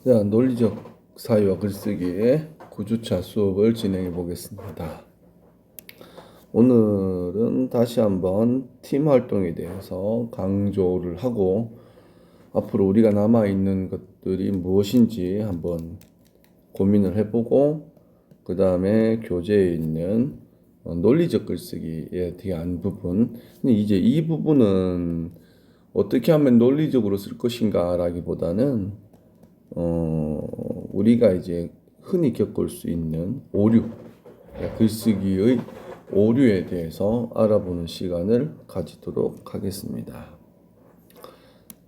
자, 논리적 사유와 글쓰기의 9주차 수업을 진행해 보겠습니다. 오늘은 다시 한번 팀 활동에 대해서 강조를 하고 앞으로 우리가 남아있는 것들이 무엇인지 한번 고민을 해보고 그 다음에 교재에 있는 논리적 글쓰기에 대한 부분, 근데 이제 이 부분은 어떻게 하면 논리적으로 쓸 것인가 라기보다는 우리가 이제 흔히 겪을 수 있는 오류, 글쓰기의 오류에 대해서 알아보는 시간을 가지도록 하겠습니다.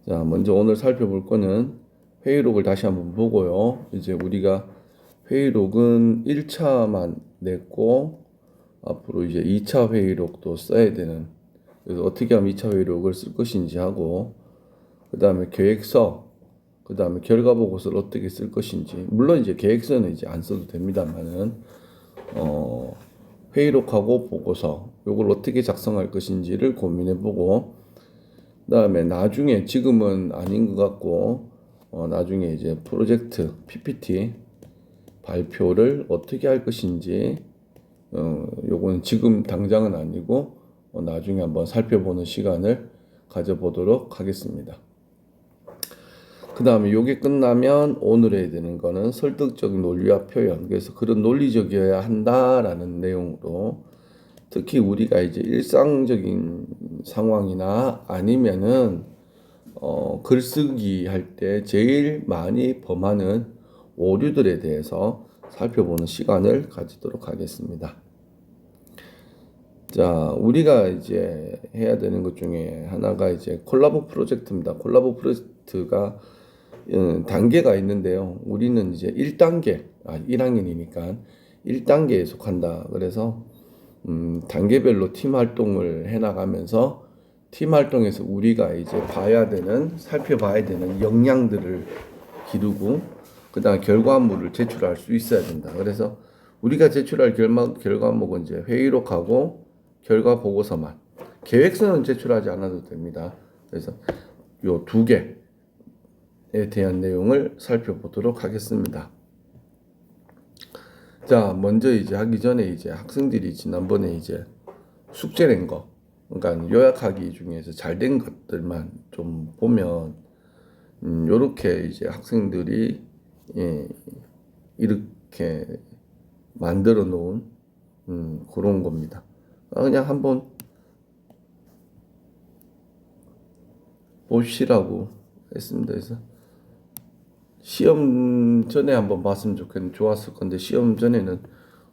자, 먼저 오늘 살펴볼 거는 회의록을 다시 한번 보고요. 이제 우리가 회의록은 1차만 냈고 앞으로 이제 2차 회의록도 써야 되는, 그래서 어떻게 하면 2차 회의록을 쓸 것인지 하고 그 다음에 계획서, 그 다음에 결과 보고서를 어떻게 쓸 것인지, 물론 이제 계획서는 이제 안 써도 됩니다만은 회의록하고 보고서 요걸 어떻게 작성할 것인지를 고민해보고, 그 다음에 나중에, 지금은 아닌 것 같고 나중에 이제 프로젝트 PPT 발표를 어떻게 할 것인지, 요거는 지금 당장은 아니고 나중에 한번 살펴보는 시간을 가져보도록 하겠습니다. 그 다음에 요게 끝나면 오늘 해야 되는 거는 설득적인 논리와 표현. 그래서 그런 논리적이어야 한다라는 내용으로, 특히 우리가 이제 일상적인 상황이나 아니면은 글쓰기 할 때 제일 많이 범하는 오류들에 대해서 살펴보는 시간을 가지도록 하겠습니다. 자, 우리가 이제 해야 되는 것 중에 하나가 이제 콜라보 프로젝트입니다. 콜라보 프로젝트가 단계가 있는데요. 우리는 이제 1단계, 1학년이니까 1단계에 속한다. 그래서 단계별로 팀 활동을 해나가면서 팀 활동에서 우리가 이제 봐야 되는, 살펴봐야 되는 역량들을 기르고 그 다음 결과물을 제출할 수 있어야 된다. 그래서 우리가 제출할 결과물은 이제 회의록하고 결과 보고서만, 계획서는 제출하지 않아도 됩니다. 그래서 요 두 개에 대한 내용을 살펴보도록 하겠습니다. 자, 먼저 이제 하기 전에 이제 학생들이 지난번에 이제 숙제 낸 거, 그러니까 요약하기 중에서 잘 된 것들만 좀 보면, 요렇게 이제 학생들이 이렇게 만들어 놓은 그런 겁니다. 그냥 한번 보시라고 했습니다. 그래서 시험 전에 한번 봤으면 좋았을 건데 시험 전에는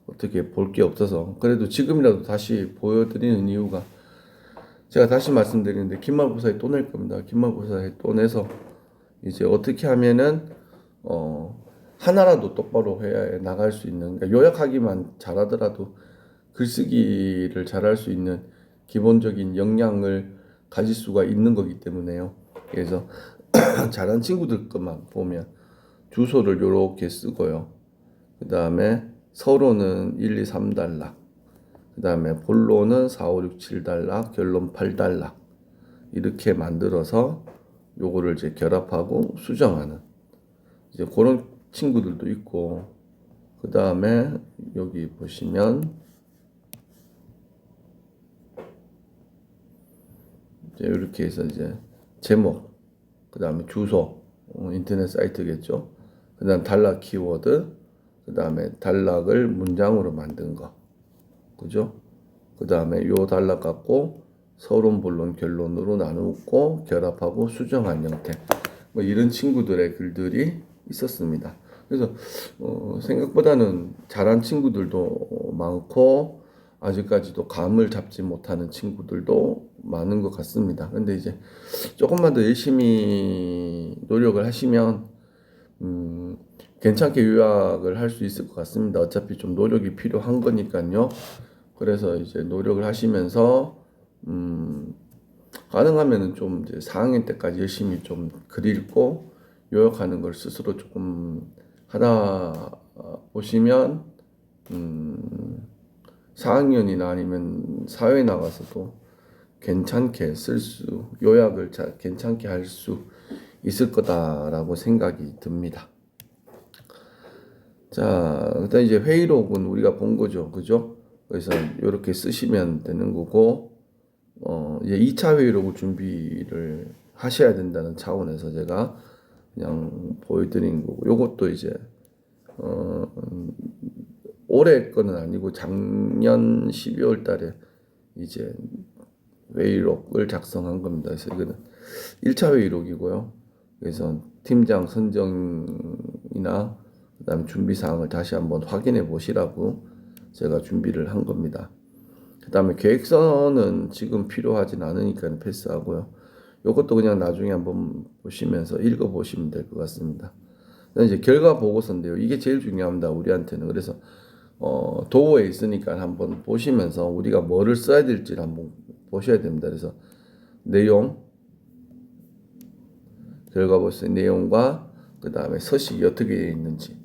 어떻게 볼 게 없어서, 그래도 지금이라도 다시 보여드리는 이유가, 제가 다시 말씀드리는데 기말고사에 또 낼 겁니다. 기말고사에 또 내서 이제 어떻게 하면은 하나라도 똑바로 해 나갈 수 있는, 그러니까 요약하기만 잘하더라도 글쓰기를 잘할 수 있는 기본적인 역량을 가질 수가 있는 거기 때문에요. 그래서 잘한 친구들 것만 보면 주소를 요렇게 쓰고요. 그 다음에 서론은 1, 2, 3단락, 그 다음에 본론은 4, 5, 6, 7단락, 결론 8단락 이렇게 만들어서 요거를 이제 결합하고 수정하는 이제 그런 친구들도 있고, 그 다음에 여기 보시면 이제 이렇게 해서 이제 제목, 그 다음에 주소, 인터넷 사이트겠죠. 그 다음 단락 키워드, 그 다음에 단락을 문장으로 만든 거, 그죠? 그 다음에 요 단락 갖고 서론, 본론, 결론으로 나누고 결합하고 수정한 형태, 뭐 이런 친구들의 글들이 있었습니다. 그래서 생각보다는 잘한 친구들도 많고 아직까지도 감을 잡지 못하는 친구들도 많은 것 같습니다. 근데 이제 조금만 더 열심히 노력을 하시면 괜찮게 요약을 할 수 있을 것 같습니다. 어차피 좀 노력이 필요한 거니까요. 그래서 이제 노력을 하시면서 가능하면은 좀 이제 4학년 때까지 열심히 좀 글 읽고 요약하는 걸 스스로 조금 하다 보시면 4학년이나 아니면 사회 나가서도 괜찮게 요약을 괜찮게 할 수 있을 거다라고 생각이 듭니다. 자, 그다음 이제 회의록은 우리가 본 거죠. 그죠? 그래서 이렇게 쓰시면 되는 거고, 이제 2차 회의록을 준비를 하셔야 된다는 차원에서 제가 그냥 보여드린 거고, 요것도 이제, 어, 올해 거는 아니고 작년 12월 달에 이제 회의록을 작성한 겁니다. 그래서 이거는 1차 회의록이고요. 그래서 팀장 선정이나 그다음에 준비 사항을 다시 한번 확인해 보시라고 제가 준비를 한 겁니다. 그다음에 계획서는 지금 필요하진 않으니까 패스하고요. 이것도 그냥 나중에 한번 보시면서 읽어 보시면 될 것 같습니다. 이제 결과 보고서인데요. 이게 제일 중요합니다. 우리한테는. 그래서 도어에 있으니까 한번 보시면서 우리가 뭐를 써야 될지를 한번 보셔야 됩니다. 그래서 내용, 결과 보고서의 내용과 그 다음에 서식이 어떻게 되어 있는지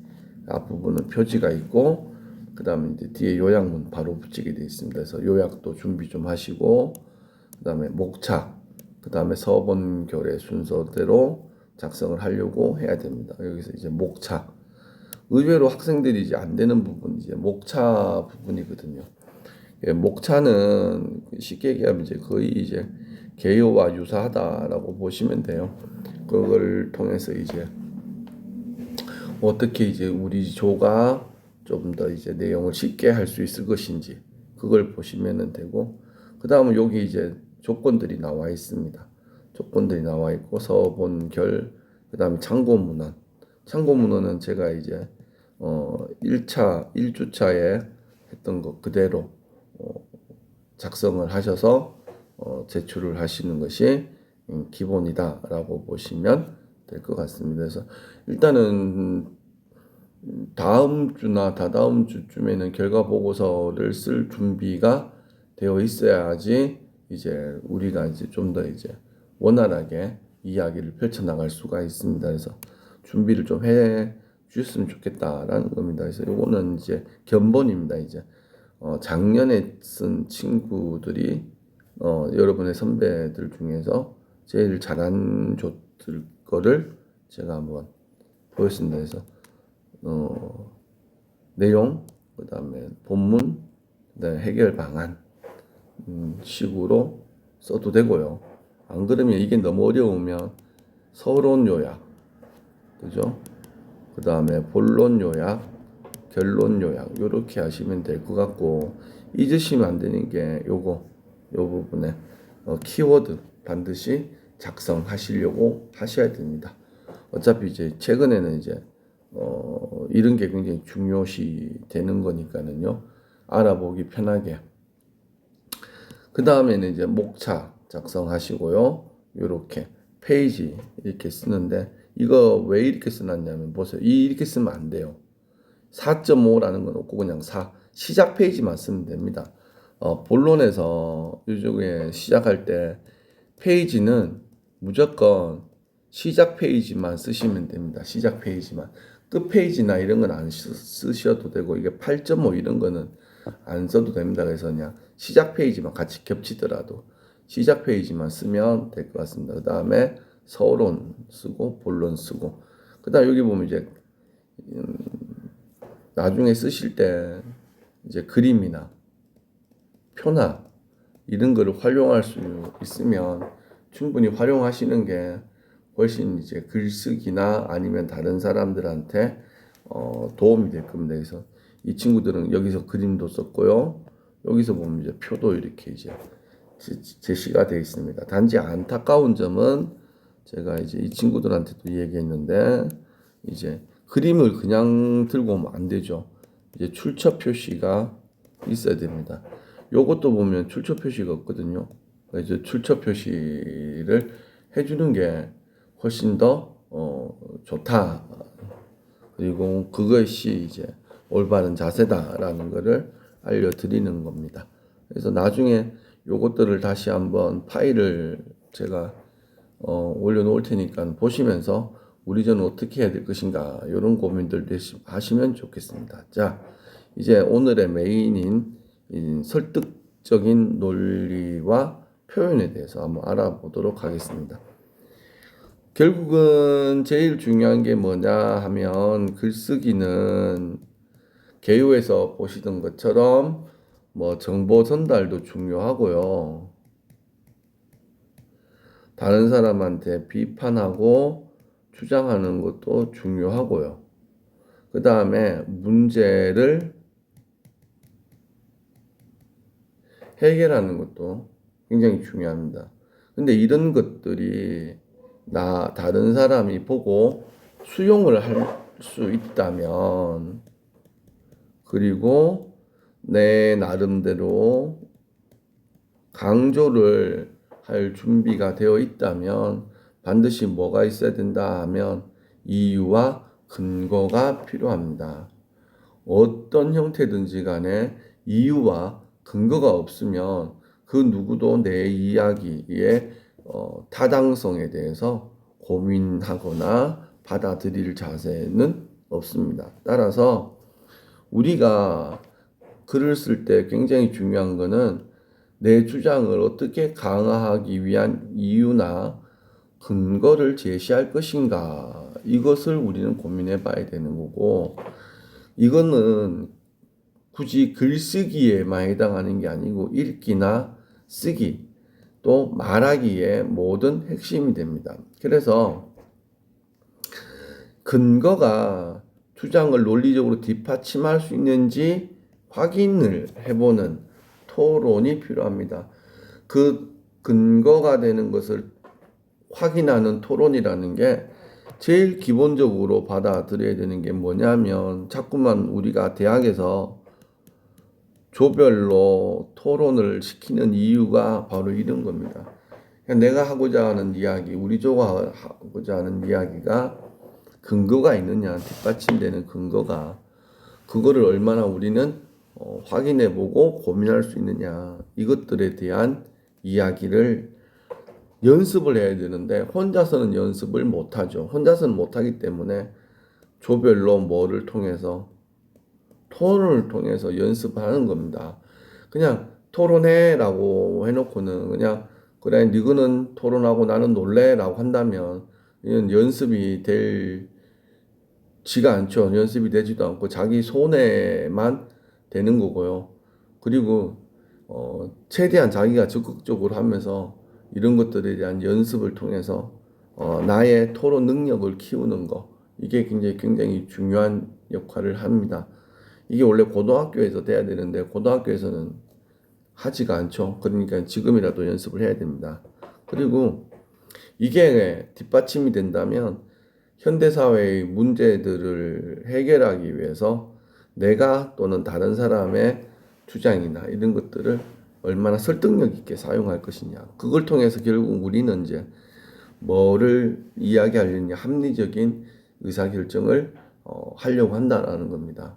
앞부분은 표지가 있고 그 다음에 이제 뒤에 요약문 바로 붙이게 되어 있습니다. 그래서 요약도 준비 좀 하시고 그 다음에 목차, 그 다음에 서본결의 순서대로 작성을 하려고 해야 됩니다. 여기서 이제 목차, 의외로 학생들이 이제 안 되는 부분이 이제 목차 부분이거든요. 예, 목차는 쉽게 얘기하면 이제 거의 이제 개요와 유사하다라고 보시면 돼요. 그걸 통해서 이제 어떻게 이제 우리 조가 좀 더 이제 내용을 쉽게 할 수 있을 것인지 그걸 보시면 되고, 그 다음은 여기 이제 조건들이 나와 있습니다. 조건들이 나와 있고 서본결, 그 다음에 참고문헌. 참고문헌은 제가 이제 1차 1주차에 했던 것 그대로 작성을 하셔서 제출을 하시는 것이 기본이다라고 보시면 될 것 같습니다. 그래서 일단은 다음 주나 다다음 주쯤에는 결과 보고서를 쓸 준비가 되어 있어야지 이제 우리가 이제 좀 더 이제 원활하게 이야기를 펼쳐나갈 수가 있습니다. 그래서 준비를 좀 해 주셨으면 좋겠다라는 겁니다. 그래서 요거는 이제 견본입니다. 이제 작년에 쓴 친구들이 여러분의 선배들 중에서 제일 잘한 조들 거를 제가 한번 보였습니다. 그래서 내용, 그다음에 본문, 그다음에 해결 방안 식으로 써도 되고요. 안 그러면 이게 너무 어려우면 서론 요약, 그죠? 그다음에 본론 요약, 결론 요약 이렇게 하시면 될 것 같고, 잊으시면 안 되는 게 요 부분에 키워드 반드시 작성하시려고 하셔야 됩니다. 어차피 이제 최근에는 이제 이런 게 굉장히 중요시 되는 거니까는요. 알아보기 편하게. 그 다음에는 이제 목차 작성하시고요. 요렇게 페이지 이렇게 쓰는데, 이거 왜 이렇게 써놨냐면 보세요. 이렇게 쓰면 안 돼요. 4.5라는 건 없고 그냥 시작 페이지만 쓰면 됩니다. 본론에서 이쪽에 시작할 때 페이지는 무조건 시작 페이지만 쓰시면 됩니다. 시작 페이지만. 끝 페이지나 이런 건 안 쓰셔도 되고, 이게 8.5 이런 거는 안 써도 됩니다. 그래서 그냥 시작 페이지만 같이 겹치더라도 시작 페이지만 쓰면 될 것 같습니다. 그 다음에 서론 쓰고 본론 쓰고, 그 다음 여기 보면 이제 나중에 쓰실 때 이제 그림이나 표나 이런 거를 활용할 수 있으면 충분히 활용하시는 게 훨씬 이제 글쓰기나 아니면 다른 사람들한테 도움이 될 겁니다. 그래서 이 친구들은 여기서 그림도 썼고요. 여기서 보면 이제 표도 이렇게 이제 제시가 되어 있습니다. 단지 안타까운 점은 제가 이제 이 친구들한테도 얘기했는데, 이제 그림을 그냥 들고 오면 안 되죠. 이제 출처 표시가 있어야 됩니다. 요것도 보면 출처 표시가 없거든요. 이제 출처 표시를 해주는 게 훨씬 더 좋다. 그리고 그것이 이제 올바른 자세다라는 것을 알려드리는 겁니다. 그래서 나중에 요것들을 다시 한번 파일을 제가 올려놓을 테니까 보시면서 우리 전 어떻게 해야 될 것인가 이런 고민들 하시면 좋겠습니다. 자, 이제 오늘의 메인인 설득적인 논리와 표현에 대해서 한번 알아보도록 하겠습니다. 결국은 제일 중요한 게 뭐냐 하면, 글쓰기는 개요에서 보시던 것처럼 뭐 정보 전달도 중요하고요. 다른 사람한테 비판하고 주장하는 것도 중요하고요. 그 다음에 문제를 해결하는 것도 굉장히 중요합니다. 근데 이런 것들이 다른 사람이 보고 수용을 할 수 있다면, 그리고 내 나름대로 강조를 할 준비가 되어 있다면 반드시 뭐가 있어야 된다 하면 이유와 근거가 필요합니다. 어떤 형태든지 간에 이유와 근거가 없으면 그 누구도 내 이야기의 타당성에 대해서 고민하거나 받아들일 자세는 없습니다. 따라서 우리가 글을 쓸 때 굉장히 중요한 거는 내 주장을 어떻게 강화하기 위한 이유나 근거를 제시할 것인가, 이것을 우리는 고민해 봐야 되는 거고, 이거는 굳이 글쓰기에만 해당하는 게 아니고 읽기나 쓰기, 또 말하기의 모든 핵심이 됩니다. 그래서 근거가 주장을 논리적으로 뒷받침할 수 있는지 확인을 해보는 토론이 필요합니다. 그 근거가 되는 것을 확인하는 토론이라는 게 제일 기본적으로 받아들여야 되는 게 뭐냐면, 자꾸만 우리가 대학에서 조별로 토론을 시키는 이유가 바로 이런 겁니다. 내가 하고자 하는 이야기, 우리 조가 하고자 하는 이야기가 근거가 있느냐, 뒷받침되는 근거가, 그거를 얼마나 우리는 확인해보고 고민할 수 있느냐, 이것들에 대한 이야기를 연습을 해야 되는데 혼자서는 연습을 못하죠. 혼자서는 못하기 때문에 조별로 뭐를 통해서, 토론을 통해서 연습하는 겁니다. 그냥 토론해라고 해놓고는 그냥 그래 니거는 토론하고 나는 놀래라고 한다면 이건 연습이 되지가 않죠. 연습이 되지도 않고 자기 손해만 되는 거고요. 그리고 최대한 자기가 적극적으로 하면서 이런 것들에 대한 연습을 통해서 나의 토론 능력을 키우는 거, 이게 굉장히 중요한 역할을 합니다. 이게 원래 고등학교에서 돼야 되는데 고등학교에서는 하지가 않죠. 그러니까 지금이라도 연습을 해야 됩니다. 그리고 이게 뒷받침이 된다면 현대사회의 문제들을 해결하기 위해서 내가 또는 다른 사람의 주장이나 이런 것들을 얼마나 설득력 있게 사용할 것이냐, 그걸 통해서 결국 우리는 이제 뭐를 이야기하려냐, 합리적인 의사결정을 하려고 한다는 겁니다.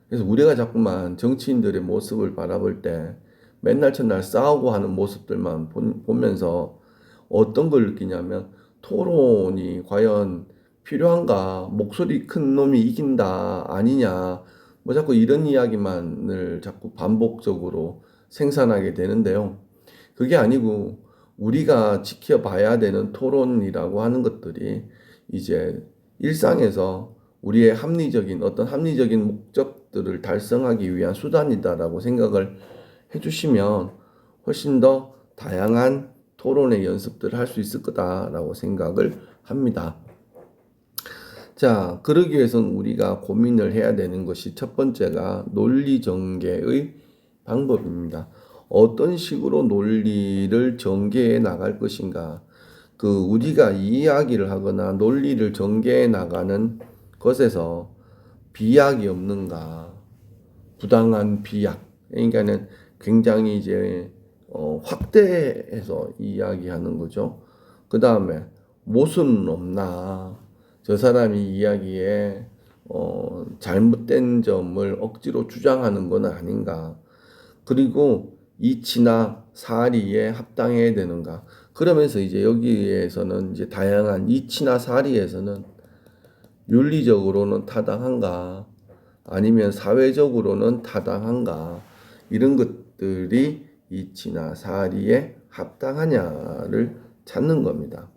그래서 우리가 자꾸만 정치인들의 모습을 바라볼 때 맨날 첫날 싸우고 하는 모습들만 보면서 어떤 걸 느끼냐면, 토론이 과연 필요한가, 목소리 큰 놈이 이긴다 아니냐, 뭐 자꾸 이런 이야기만을 자꾸 반복적으로 생산하게 되는데요. 그게 아니고 우리가 지켜봐야 되는 토론이라고 하는 것들이 이제 일상에서 우리의 어떤 합리적인 목적들을 달성하기 위한 수단이다라고 생각을 해주시면 훨씬 더 다양한 토론의 연습들을 할 수 있을 거다라고 생각을 합니다. 자, 그러기 위해서는 우리가 고민을 해야 되는 것이, 첫 번째가 논리 전개의 방법입니다. 어떤 식으로 논리를 전개해 나갈 것인가. 우리가 이야기를 하거나 논리를 전개해 나가는 것에서 비약이 없는가. 부당한 비약. 그러니까는 굉장히 이제 확대해서 이야기하는 거죠. 그 다음에 모순은 없나. 저 사람이 이야기에 잘못된 점을 억지로 주장하는 건 아닌가. 그리고 이치나 사리에 합당해야 되는가. 그러면서 이제 여기에서는 이제 다양한 이치나 사리에서는 윤리적으로는 타당한가, 아니면 사회적으로는 타당한가, 이런 것들이 이치나 사리에 합당하냐를 찾는 겁니다.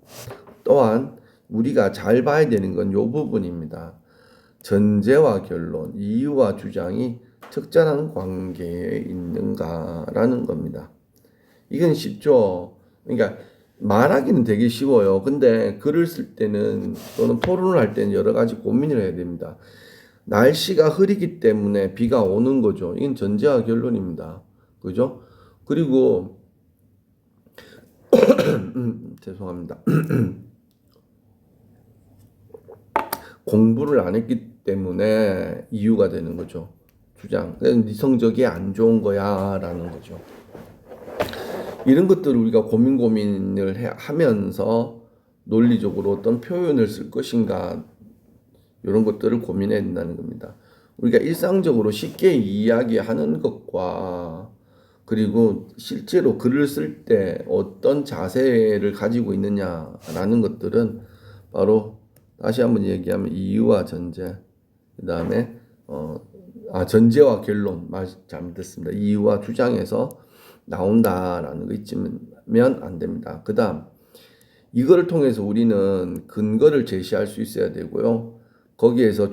또한 우리가 잘 봐야 되는 건 이 부분입니다. 전제와 결론, 이유와 주장이 적절한 관계에 있는가라는 겁니다. 이건 쉽죠. 그러니까 말하기는 되게 쉬워요. 근데 글을 쓸 때는 또는 토론을 할 때는 여러 가지 고민을 해야 됩니다. 날씨가 흐리기 때문에 비가 오는 거죠. 이건 전제와 결론입니다. 그죠? 그리고 죄송합니다. 공부를 안 했기 때문에 이유가 되는 거죠. 주장. 네 성적이 안 좋은 거야 라는 거죠. 이런 것들을 우리가 고민을 하면서 논리적으로 어떤 표현을 쓸 것인가 이런 것들을 고민해야 된다는 겁니다. 우리가 일상적으로 쉽게 이야기하는 것과 그리고 실제로 글을 쓸 때 어떤 자세를 가지고 있느냐라는 것들은 바로 다시 한번 얘기하면 이유와 전제, 그 다음에 전제와 결론, 말 잘못했습니다. 이유와 주장에서 나온다라는 거 잊으면 안 됩니다. 그 다음 이거를 통해서 우리는 근거를 제시할 수 있어야 되고요. 거기에서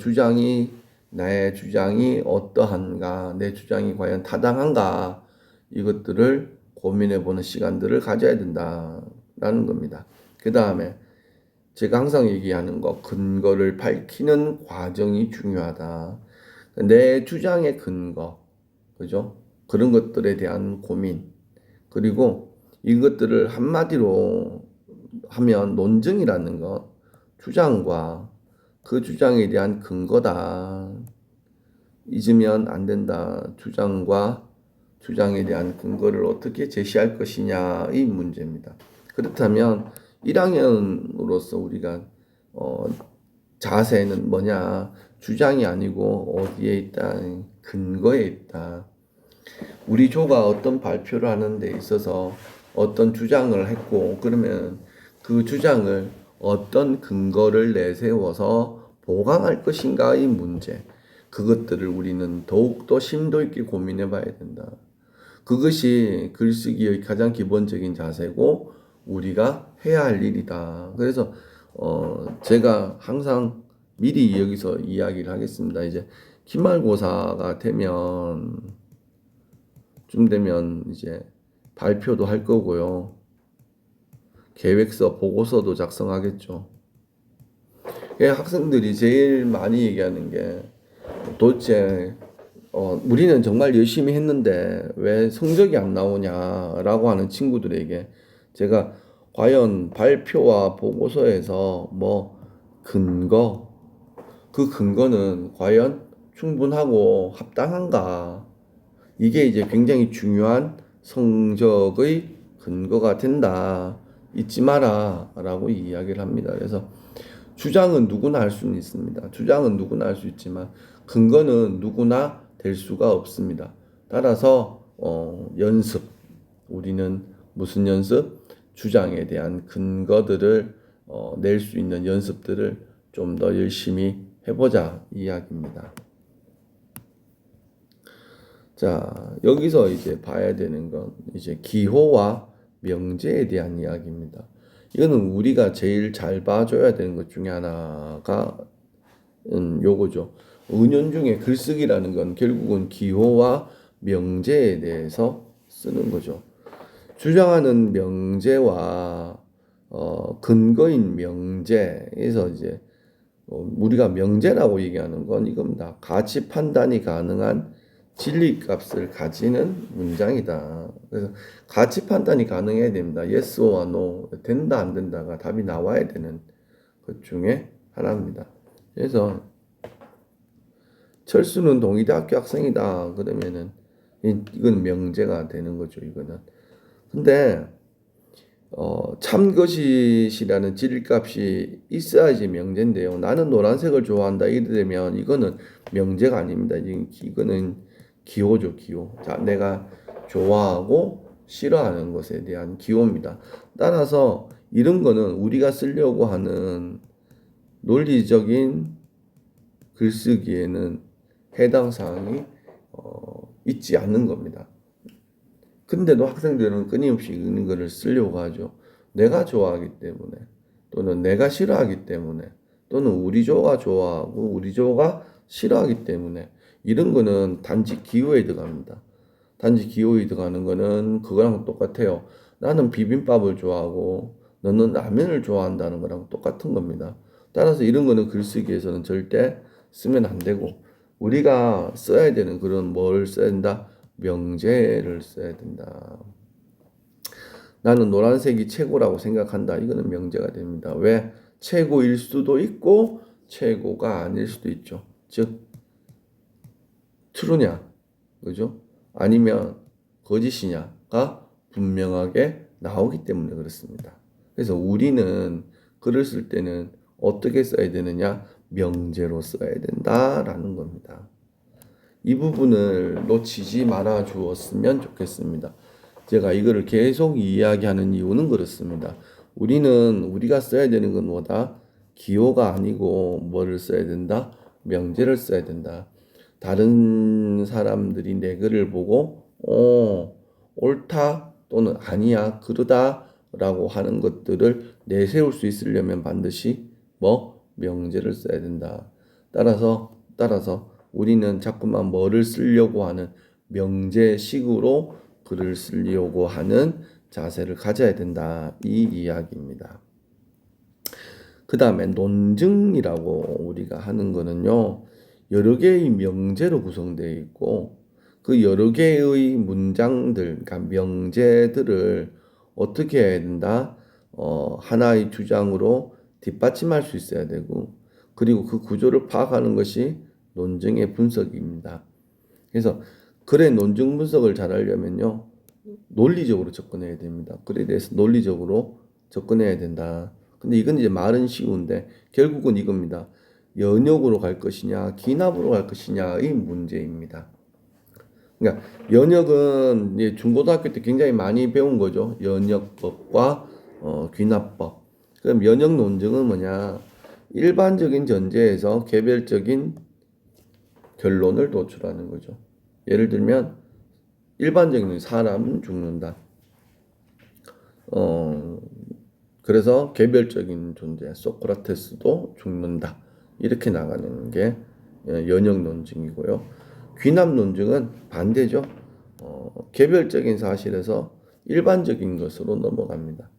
나의 주장이 어떠한가, 내 주장이 과연 타당한가, 이것들을 고민해보는 시간들을 가져야 된다라는 겁니다. 그 다음에 제가 항상 얘기하는 거, 근거를 밝히는 과정이 중요하다. 내 주장의 근거, 그죠? 그런 것들에 대한 고민, 그리고 이것들을 한마디로 하면 논증이라는 것, 주장과 그 주장에 대한 근거다. 잊으면 안 된다. 주장과 주장에 대한 근거를 어떻게 제시할 것이냐의 문제입니다. 그렇다면 1학년으로서 우리가 자세는 뭐냐? 주장이 아니고 어디에 있다? 근거에 있다. 우리 조가 어떤 발표를 하는 데 있어서 어떤 주장을 했고 그러면 그 주장을 어떤 근거를 내세워서 보강할 것인가의 문제, 그것들을 우리는 더욱더 심도 있게 고민해 봐야 된다. 그것이 글쓰기의 가장 기본적인 자세고 우리가 해야 할 일이다. 그래서 제가 항상 미리 여기서 이야기를 하겠습니다. 이제 기말고사가 되면 이제 발표도 할 거고요. 계획서, 보고서도 작성하겠죠. 학생들이 제일 많이 얘기하는 게 도대체 우리는 정말 열심히 했는데 왜 성적이 안 나오냐라고 하는 친구들에게 제가 과연 발표와 보고서에서 그 근거는 과연 충분하고 합당한가? 이게 이제 굉장히 중요한 성적의 근거가 된다. 잊지 마라 라고 이야기를 합니다. 그래서 주장은 누구나 할 수는 있습니다. 주장은 누구나 할 수 있지만 근거는 누구나 될 수가 없습니다. 따라서 연습, 우리는 무슨 연습? 주장에 대한 근거들을 낼 수 있는 연습들을 좀 더 열심히 해보자 이야기입니다. 자, 여기서 이제 봐야 되는 건 이제 기호와 명제에 대한 이야기입니다. 이거는 우리가 제일 잘 봐줘야 되는 것 중에 하나가 요거죠. 은연중에 글쓰기라는 건 결국은 기호와 명제에 대해서 쓰는 거죠. 주장하는 명제와 근거인 명제에서 이제 우리가 명제라고 얘기하는 건 이겁니다. 가치 판단이 가능한 진리값을 가지는 문장이다. 그래서 가치 판단이 가능해야 됩니다. yes or no, 된다 안 된다가 답이 나와야 되는 것 중에 하나입니다. 그래서 철수는 동의대학교 학생이다. 그러면은 이건 명제가 되는 거죠. 이거는. 근데 참거짓이라는 진리값이 있어야지 명제인데요. 나는 노란색을 좋아한다. 이래 되면 이거는 명제가 아닙니다. 이거는 기호죠, 기호. 자, 내가 좋아하고 싫어하는 것에 대한 기호입니다. 따라서 이런 거는 우리가 쓰려고 하는 논리적인 글쓰기에는 해당 사항이 있지 않는 겁니다. 근데도 학생들은 끊임없이 이런 거를 쓰려고 하죠. 내가 좋아하기 때문에 또는 내가 싫어하기 때문에 또는 우리 조가 좋아하고 우리 조가 싫어하기 때문에 이런 거는 단지 기호에 들어갑니다. 단지 기호에 들어가는 거는 그거랑 똑같아요. 나는 비빔밥을 좋아하고 너는 라면을 좋아한다는 거랑 똑같은 겁니다. 따라서 이런 거는 글쓰기에서는 절대 쓰면 안 되고 우리가 써야 되는 그런 뭘 써야 된다? 명제를 써야 된다. 나는 노란색이 최고라고 생각한다. 이거는 명제가 됩니다. 왜? 최고일 수도 있고 최고가 아닐 수도 있죠. 즉 트루냐, 그죠? 아니면 거짓이냐가 분명하게 나오기 때문에 그렇습니다. 그래서 우리는 글을 쓸 때는 어떻게 써야 되느냐? 명제로 써야 된다라는 겁니다. 이 부분을 놓치지 말아 주었으면 좋겠습니다. 제가 이거를 계속 이야기하는 이유는 그렇습니다. 우리는 우리가 써야 되는 건 뭐다? 기호가 아니고 뭐를 써야 된다? 명제를 써야 된다. 다른 사람들이 내 글을 보고 옳다 또는 아니야 그러다라고 하는 것들을 내세울 수 있으려면 반드시 뭐 명제를 써야 된다. 따라서 우리는 자꾸만 뭐를 쓰려고 하는 명제식으로 글을 쓰려고 하는 자세를 가져야 된다. 이 이야기입니다. 그 다음에 논증이라고 우리가 하는 거는요. 여러 개의 명제로 구성되어 있고 그 여러 개의 문장들, 그러니까 명제들을 어떻게 해야 된다? 하나의 주장으로 뒷받침할 수 있어야 되고 그리고 그 구조를 파악하는 것이 논증의 분석입니다. 그래서 글의 논증 분석을 잘 하려면요. 논리적으로 접근해야 됩니다. 글에 대해서 논리적으로 접근해야 된다. 근데 이건 이제 말은 쉬운데 결국은 이겁니다. 연역으로 갈 것이냐, 기납으로 갈 것이냐의 문제입니다. 그러니까 연역은 이제 중고등학교 때 굉장히 많이 배운 거죠. 연역법과 귀납법. 그럼 연역 논증은 뭐냐? 일반적인 전제에서 개별적인 결론을 도출하는 거죠. 예를 들면 일반적인 사람은 죽는다. 그래서 개별적인 존재 소크라테스도 죽는다. 이렇게 나가는 게 연역 논증이고요. 귀납 논증은 반대죠. 개별적인 사실에서 일반적인 것으로 넘어갑니다.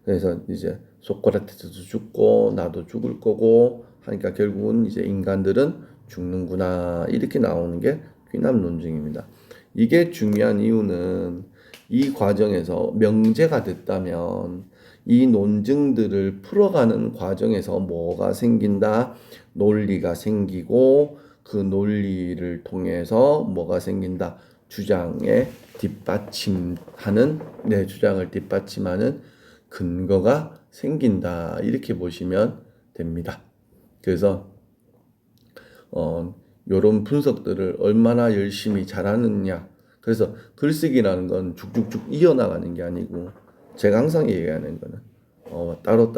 그래서 이제 소크라테스도 죽고 나도 죽을 거고 하니까 결국은 이제 인간들은 죽는구나 이렇게 나오는 게 귀납 논증입니다. 이게 중요한 이유는 이 과정에서 명제가 됐다면 이 논증들을 풀어가는 과정에서 뭐가 생긴다? 논리가 생기고 그 논리를 통해서 뭐가 생긴다? 주장에 뒷받침하는 내 주장을 뒷받침하는 근거가 생긴다. 이렇게 보시면 됩니다. 그래서 요런 분석들을 얼마나 열심히 잘하느냐. 그래서 글쓰기라는 건 쭉쭉쭉 이어나가는 게 아니고 제가 항상 얘기하는 거는 따로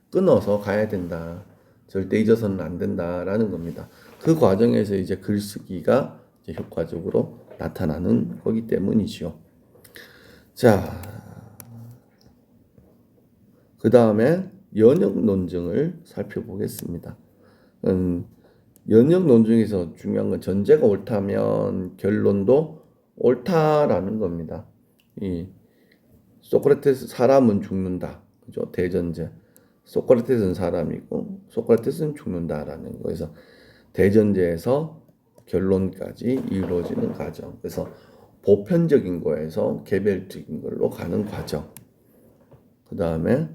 끊어서 가야 된다. 절대 잊어서는 안 된다라는 겁니다. 그 과정에서 이제 글쓰기가 이제 효과적으로 나타나는 거기 때문이죠. 자, 그 다음에 연역 논증을 살펴보겠습니다. 연역 논증에서 중요한 건 전제가 옳다면 결론도 옳다라는 겁니다. 이 소크라테스 사람은 죽는다. 그죠? 대전제. 소크라테스는 사람이고 소크라테스는 죽는다라는 거에서 대전제에서 결론까지 이루어지는 과정. 그래서 보편적인 거에서 개별적인 걸로 가는 과정. 그 다음에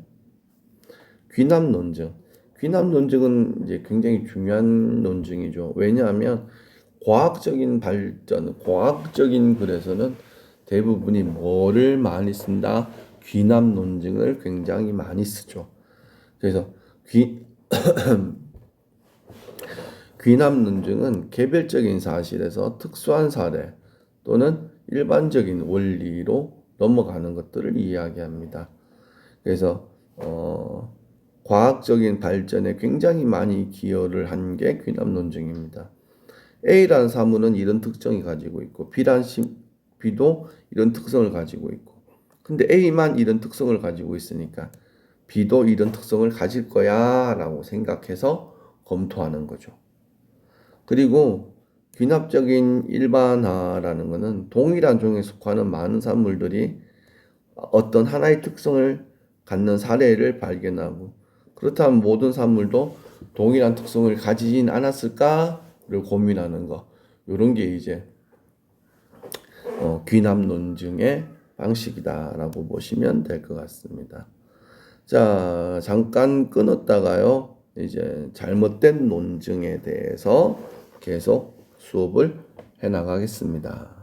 귀납 논증. 귀납 논증은 이제 굉장히 중요한 논증이죠. 왜냐하면 과학적인 발전, 과학적인 글에서는 대부분이 뭐를 많이 쓴다? 귀납 논증을 굉장히 많이 쓰죠. 그래서 귀납 논증은 개별적인 사실에서 특수한 사례 또는 일반적인 원리로 넘어가는 것들을 이야기합니다. 그래서 과학적인 발전에 굉장히 많이 기여를 한 게 귀납 논증입니다. A라는 사물은 이런 특성이 가지고 있고 B도 이런 특성을 가지고 있고 근데 A만 이런 특성을 가지고 있으니까 B도 이런 특성을 가질 거야 라고 생각해서 검토하는 거죠. 그리고 귀납적인 일반화라는 것은 동일한 종에 속하는 많은 산물들이 어떤 하나의 특성을 갖는 사례를 발견하고, 그렇다면 모든 산물도 동일한 특성을 가지진 않았을까를 고민하는 거. 이런 게 이제 귀납 논증의 방식이다라고 보시면 될 것 같습니다. 자, 잠깐 끊었다가요. 이제 잘못된 논증에 대해서 계속 수업을 해 나가겠습니다.